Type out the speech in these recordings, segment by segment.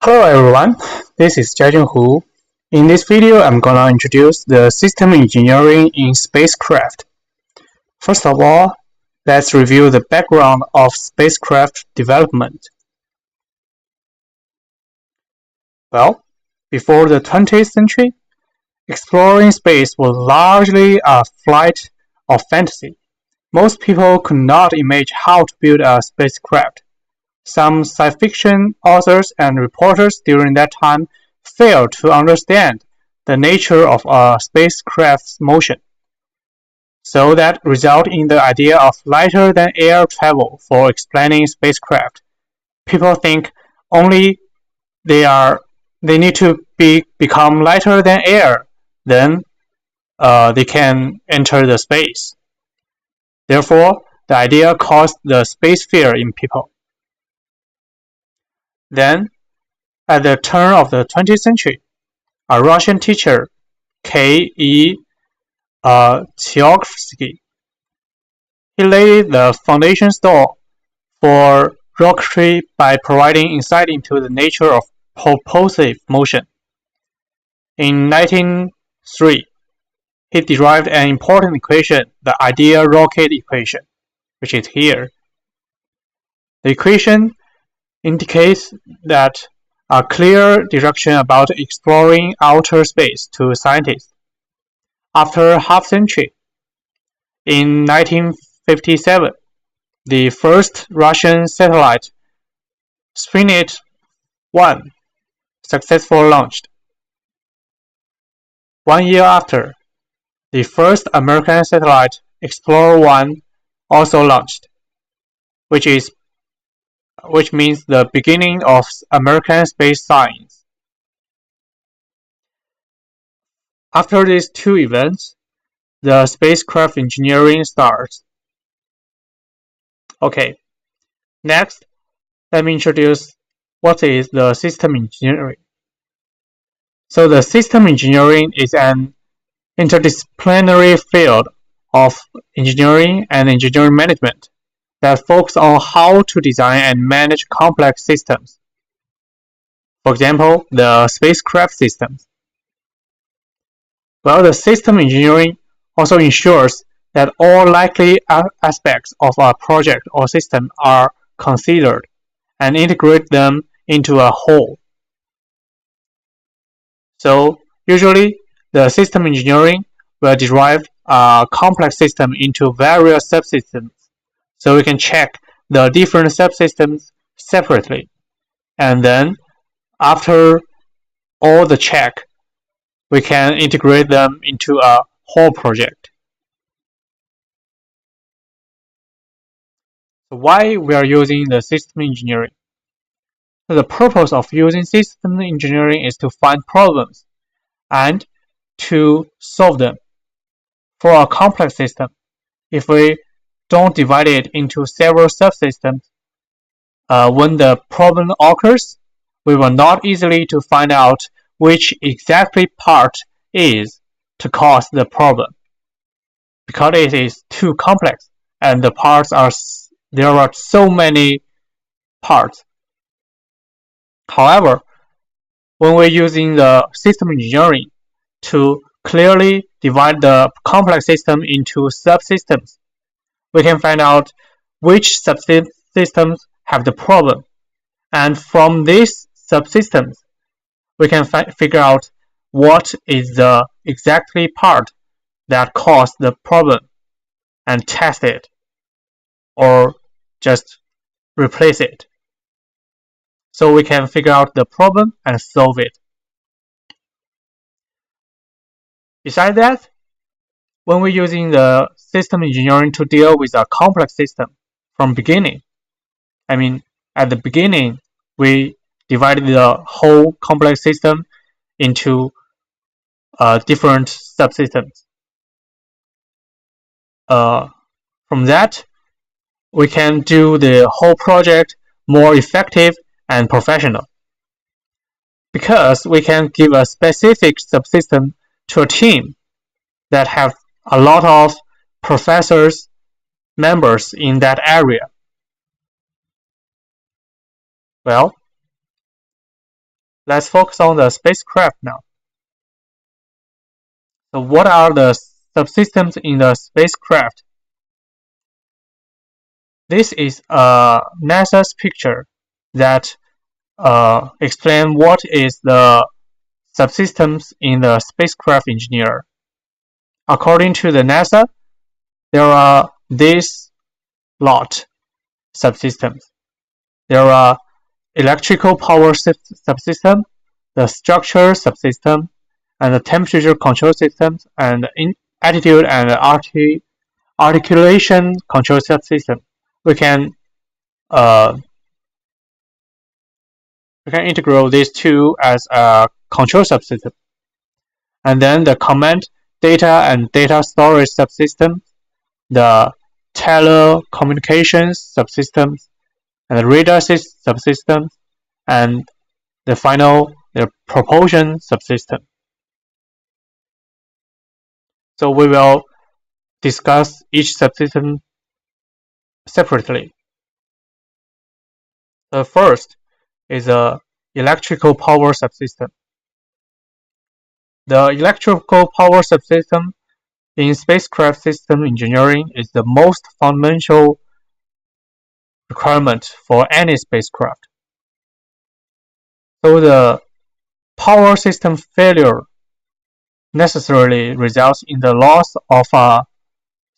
Hello everyone, this is Jiajun. In this video, I'm gonna introduce the system engineering in spacecraft. First of all, let's review the background of spacecraft development. Well, before the 20th century, exploring space was largely a flight of fantasy. Most people could not imagine how to build a spacecraft. Some science fiction authors and reporters during that time failed to understand the nature of a spacecraft's motion. So that resulted in the idea of lighter-than-air travel for explaining spacecraft. People think only they need to become lighter than air, then they can enter the space. Therefore, the idea caused the space fear in people. Then, at the turn of the 20th century, a Russian teacher, K.E. Tsiolkovsky, he laid the foundation stone for rocketry by providing insight into the nature of propulsive motion. In 1903, he derived an important equation, the ideal rocket equation, which is here. The equation indicates that a clear direction about exploring outer space to scientists. After half century, in 1957, the first Russian satellite, Sputnik 1, successfully launched. 1 year after, the first American satellite, Explorer 1, also launched, which means the beginning of American space science. After these two events, the spacecraft engineering starts. Okay, next, let me introduce what is the system engineering. So the system engineering is an interdisciplinary field of engineering and engineering management that focuses on how to design and manage complex systems. For example, the spacecraft systems. Well, the system engineering also ensures that all likely aspects of a project or system are considered and integrate them into a whole. So, usually, the system engineering will derive a complex system into various subsystems, so we can check the different subsystems separately. And then, after all the check, we can integrate them into a whole project. So why we are using the system engineering? So the purpose of using system engineering is to find problems and to solve them. For a complex system, if we don't divide it into several subsystems, when the problem occurs, we will not easily to find out which exactly part is to cause the problem, because it is too complex and there are so many parts. However, when we're using the system engineering to clearly divide the complex system into subsystems, we can find out which subsystems have the problem, and from these subsystems, we can figure out what is the exactly part that caused the problem and test it or just replace it. So we can figure out the problem and solve it. Besides that, when we're using the system engineering to deal with a complex system from beginning, at the beginning, we divided the whole complex system into different subsystems. From that, we can do the whole project more effective and professional, because we can give a specific subsystem to a team that have a lot of professors, members in that area. Well, Let's focus on the spacecraft now. So what are the subsystems in the spacecraft? This is a NASA's picture that explain what is the subsystems in the spacecraft engineer. According to the NASA, there are these lot subsystems. There are electrical power subsystem, the structure subsystem, and the temperature control systems, and attitude and articulation control subsystem. We can uh, integrate these two as a control subsystem. And then the command data and data storage subsystem, the telecommunications subsystems, and the radar subsystem, and the propulsion subsystem. So we will discuss each subsystem separately. The first is the electrical power subsystem. The electrical power subsystem in spacecraft system engineering is the most fundamental requirement for any spacecraft. So the power system failure necessarily results in the loss of a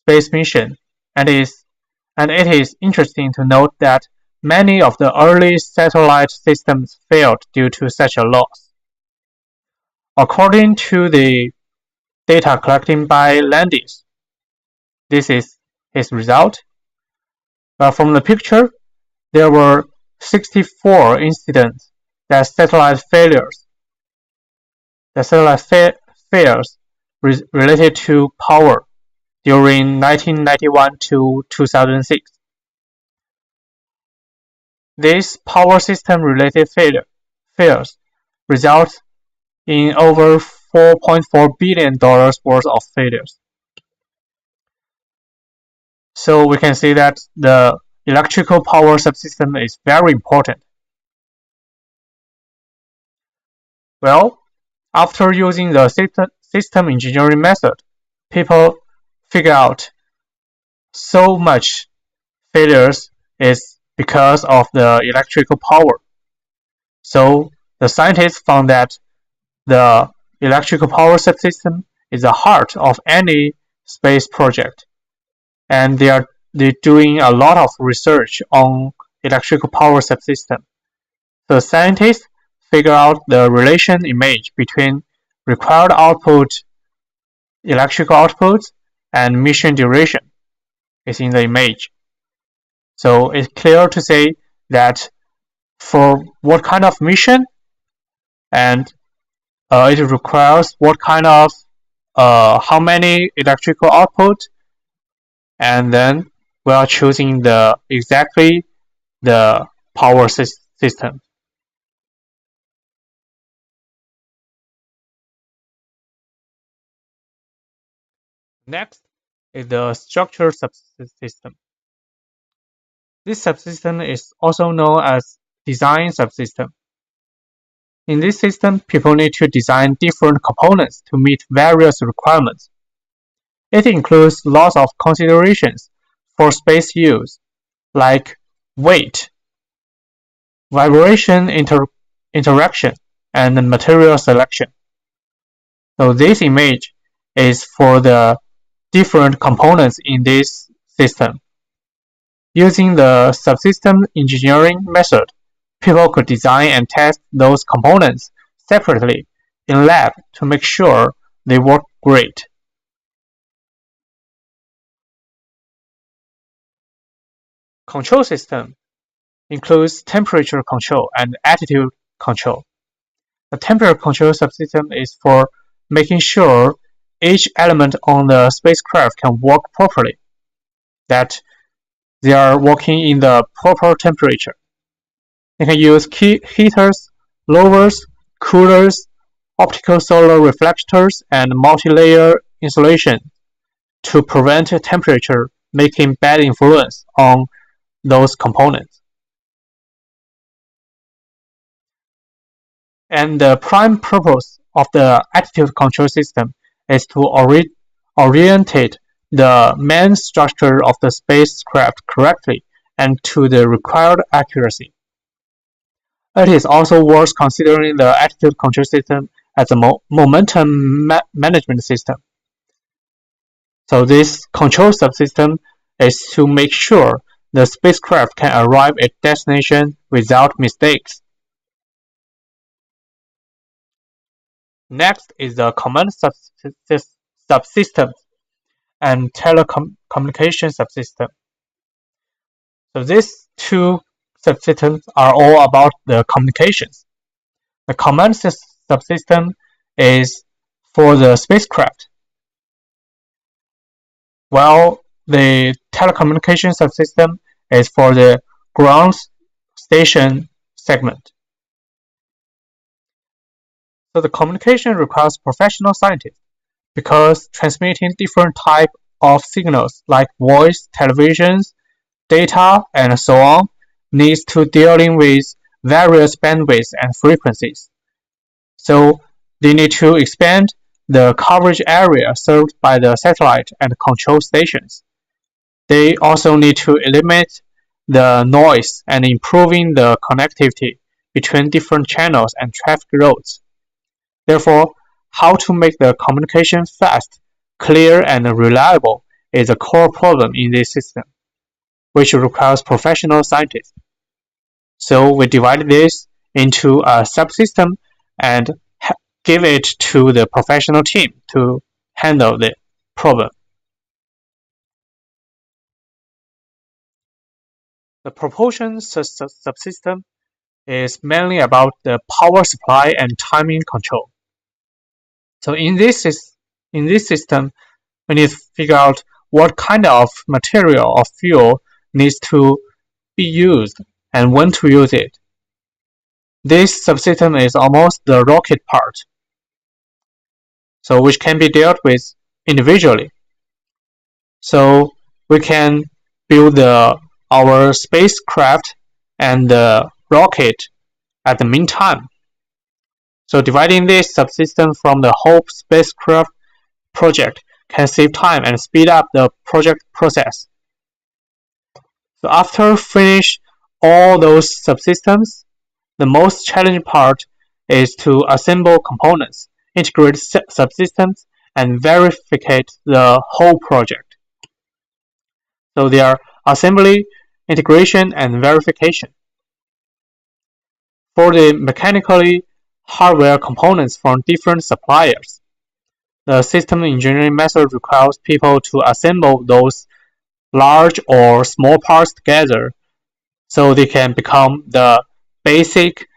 space mission, and it is interesting to note that many of the early satellite systems failed due to such a loss. According to the data collected by Landis, this is his result. But from the picture, there were 64 incidents that satellite failures. The satellite fails related to power during 1991 to 2006. These power system related failures result in over $4.4 billion worth of failures. So we can see that the electrical power subsystem is very important. Well, after using the system engineering method, people figure out so much failures is because of the electrical power. So the scientists found that the electrical power subsystem is the heart of any space project, and they're doing a lot of research on electrical power subsystem. The scientists figure out the relation image between required output, electrical output, and mission duration is in the image. So it's clear to say that for what kind of mission and it requires what kind of how many electrical output, and then we are choosing exactly the power system. Next is the structure subsystem. This subsystem is also known as design subsystem. In this system, people need to design different components to meet various requirements. It includes lots of considerations for space use, like weight, vibration interaction, and material selection. So this image is for the different components in this system. Using the subsystem engineering method, people could design and test those components separately in lab to make sure they work great. Control system includes temperature control and attitude control. The temperature control subsystem is for making sure each element on the spacecraft can work properly, that they are working in the proper temperature. They can use heaters, blowers, coolers, optical solar reflectors, and multi-layer insulation to prevent temperature making bad influence on those components. And the prime purpose of the attitude control system is to orientate the main structure of the spacecraft correctly and to the required accuracy. It is also worth considering the attitude control system as a momentum management system. So this control subsystem is to make sure the spacecraft can arrive at destination without mistakes. Next is the command subsystem and telecommunication subsystem. So these two subsystems are all about the communications. The command subsystem is for the spacecraft, while the telecommunication subsystem is for the ground station segment. So the communication requires professional scientists because transmitting different types of signals like voice, televisions, data, and so on needs to dealing with various bandwidths and frequencies. So they need to expand the coverage area served by the satellite and control stations. They also need to eliminate the noise and improving the connectivity between different channels and traffic roads. Therefore, how to make the communication fast, clear, and reliable is a core problem in this system, which requires professional scientists. So we divide this into a subsystem and give it to the professional team to handle the problem. The propulsion subsystem is mainly about the power supply and timing control. So in this system, we need to figure out what kind of material or fuel needs to be used and when to use it. This subsystem is almost the rocket part, so which can be dealt with individually. So we can build our spacecraft and the rocket at the meantime. So dividing this subsystem from the whole spacecraft project can save time and speed up the project process. So after finish all those subsystems, the most challenging part is to assemble components, integrate subsystems, and verify the whole project. So they are assembly, integration, and verification. For the mechanically hardware components from different suppliers, the system engineering method requires people to assemble those large or small parts together so they can become the basic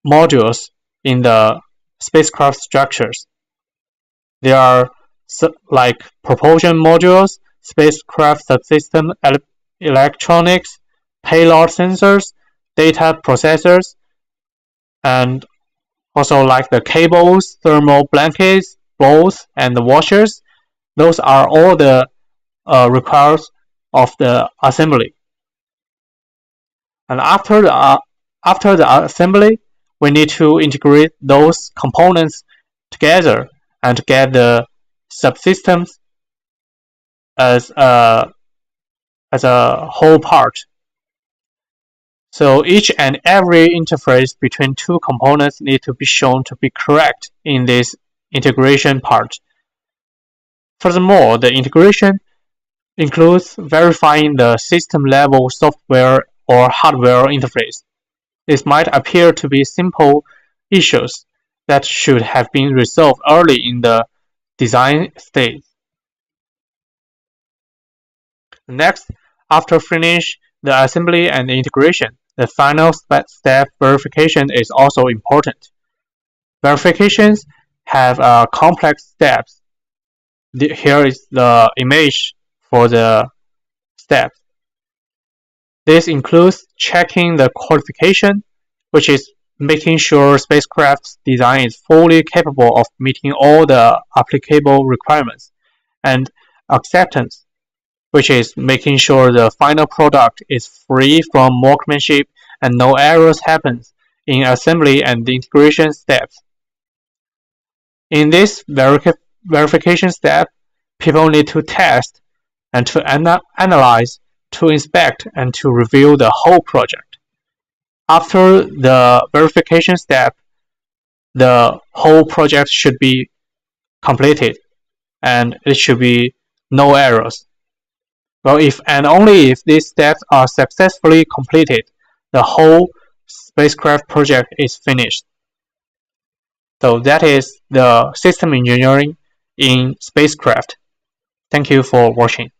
modules in the spacecraft structures. There are like propulsion modules, spacecraft subsystem electronics, payload sensors, data processors, and also like the cables, thermal blankets, bolts, and the washers. Those are all the requires of the assembly. And after the assembly, we need to integrate those components together and get the subsystems as a whole part. So each and every interface between two components need to be shown to be correct in this integration part. Furthermore, the integration includes verifying the system-level software or hardware interface. This might appear to be simple issues that should have been resolved early in the design stage. Next, after finish the assembly and integration, the final step verification is also important. Verifications have complex steps. Here is the image for the steps. This includes checking the qualification, which is making sure spacecraft's design is fully capable of meeting all the applicable requirements, and acceptance, which is making sure the final product is free from workmanship and no errors happen in assembly and integration steps. In this verification step, people need to test and to analyze, to inspect, and to review the whole project. After the verification step, the whole project should be completed and it should be no errors. Well, if and only if these steps are successfully completed, the whole spacecraft project is finished. So that is the system engineering in spacecraft. Thank you for watching.